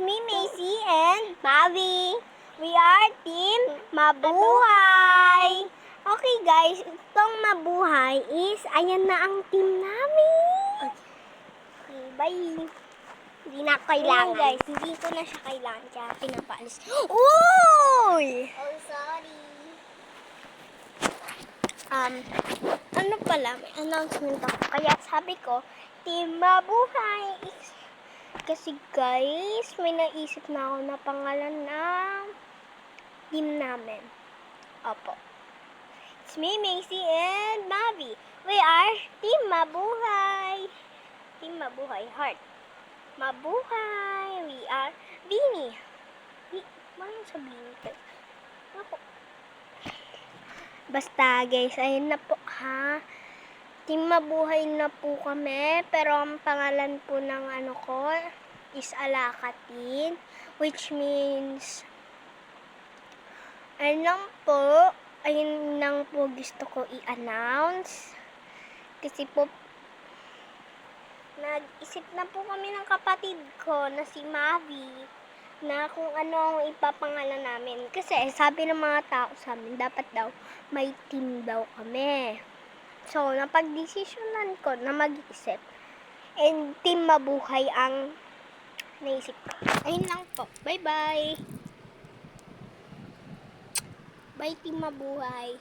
me, Macy, and Mavi. We are Team Mabuhay. Okay guys, itong Mabuhay is, ayan na ang team namin. Okay, bye. Hindi na kailangan. Ayan guys, hindi ko na siya kailangan. Kaya pinapaalis. Uy! Oh, sorry. Ano pala, may announcement ako. Kaya sabi ko, Team Mabuhay is... Kasi guys, may naisip na ako na pangalan ng team namin. Opo. It's me, Macy, and Mavi. We are Team Mabuhay. Team Mabuhay, heart. Mabuhay. We are Bini. Bakit sa Bini? Ako. Basta guys, ayun na po ha. Team Mabuhay na po kami. Pero ang pangalan po ng ano ko is Alakatin. Which means, ayun lang po gusto ko i-announce. Kasi po, nag-isip na po kami ng kapatid ko na si Mavi na kung ano ang ipapangalan namin. Kasi sabi ng mga tao sa amin, dapat daw may team daw kami. So, napag-desisyonan ko na mag-isip. And Team Mabuhay ang naisip ko. Ayun lang po. Bye-bye! Bye, Team Mabuhay!